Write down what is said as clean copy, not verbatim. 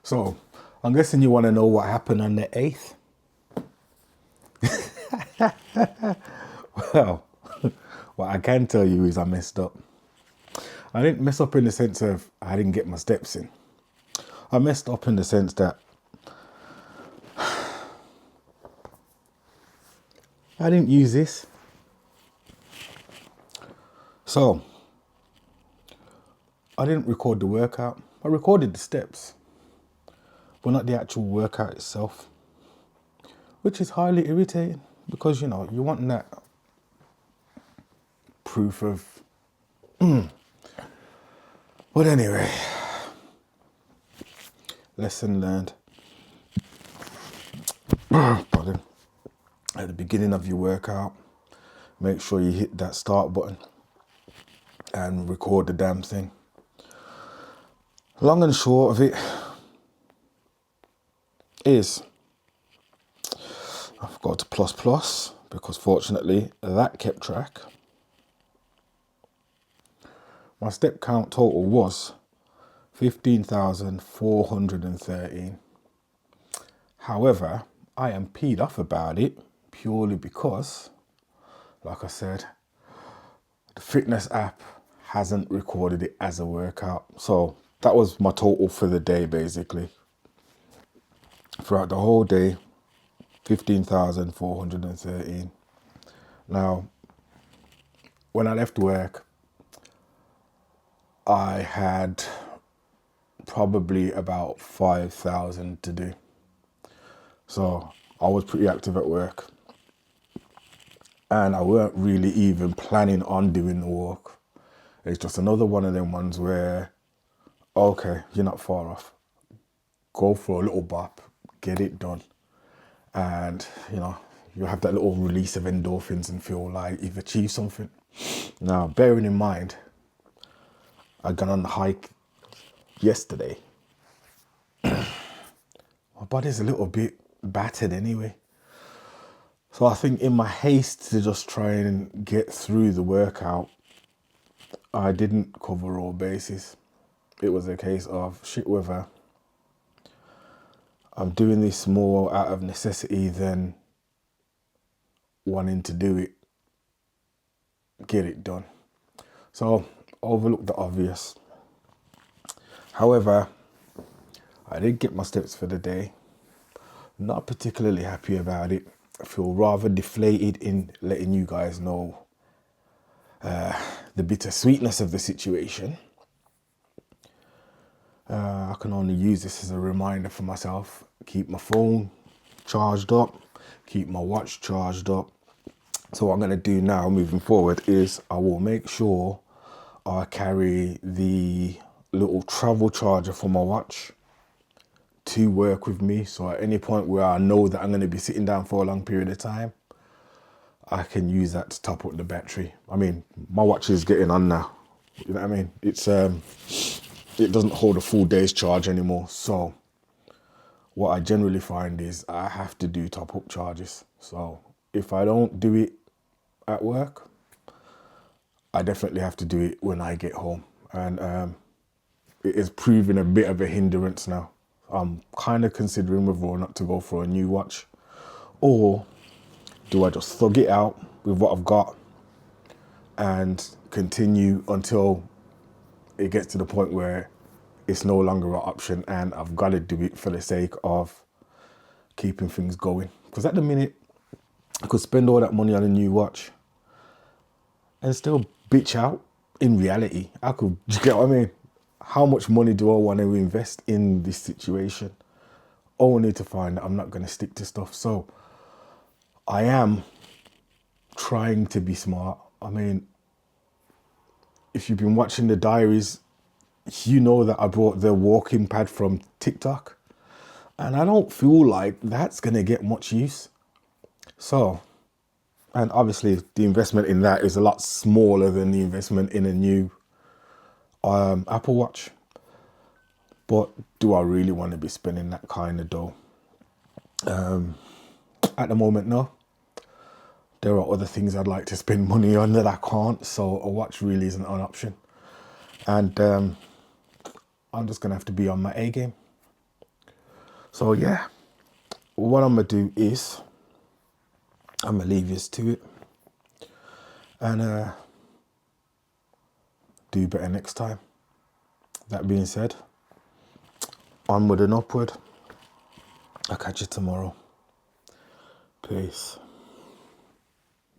So, I'm guessing you want to know what happened on the 8th? Well, what I can tell you is I messed up. I didn't mess up in the sense of I didn't get my steps in. I messed up in the sense that I didn't use this. So, I didn't record the workout. I recorded the steps, but not the actual workout itself, which is highly irritating because, you know, you want that proof of... But anyway, lesson learned. Pardon. At the beginning of your workout, make sure you hit that start button and record the damn thing. Long and short of it is I've got to plus because fortunately that kept track. My step count total was 15,413. However, I am peed off about it purely because, like I said, the fitness app hasn't recorded it as a workout. So that was my total for the day, basically. Throughout the whole day, 15,413. Now, when I left work, I had probably about 5,000 to do. So I was pretty active at work. And I weren't really even planning on doing the walk. It's just another one of them ones where, okay, you're not far off. Go for a little bop, get it done. And, you know, you have that little release of endorphins and feel like you've achieved something. Now, bearing in mind, I got on the hike yesterday. My body's a little bit battered anyway. So I think in my haste to just try and get through the workout, I didn't cover all bases. It was a case of shit weather. I'm doing this more out of necessity than wanting to do it. Get it done. So overlook the obvious. However, I did get my steps for the day. Not particularly happy about it. I feel rather deflated in letting you guys know the bittersweetness of the situation. I can only use this as a reminder for myself. Keep my phone charged up. Keep my watch charged up. So what I'm going to do now moving forward is I will make sure I carry the little travel charger for my watch to work with me. So at any point where I know that I'm going to be sitting down for a long period of time, I can use that to top up the battery. I mean, my watch is getting on now. You know what I mean? It's it doesn't hold a full day's charge anymore. So what I generally find is I have to do top up charges. So if I don't do it at work, I definitely have to do it when I get home. And it is proving a bit of a hindrance now. I'm kind of considering whether or not to go for a new watch, or do I just thug it out with what I've got and continue until it gets to the point where it's no longer an option and I've got to do it for the sake of keeping things going. Because at the minute, I could spend all that money on a new watch and still bitch out. In reality, I could, you get what I mean? How much money do I want to invest in this situation? Only to find that I'm not going to stick to stuff. So I am trying to be smart. I mean, if you've been watching the diaries, you know that I brought the walking pad from TikTok. And I don't feel like that's going to get much use. So, and obviously the investment in that is a lot smaller than the investment in a new Apple Watch. But do I really want to be spending that kind of dough? At the moment, no. There are other things I'd like to spend money on that I can't. So a watch really isn't an option. And I'm just going to have to be on my A game. So yeah, what I'm gonna do is I'm gonna leave this to it and do better next time. That being said, onward and upward. I'll catch you tomorrow. Peace.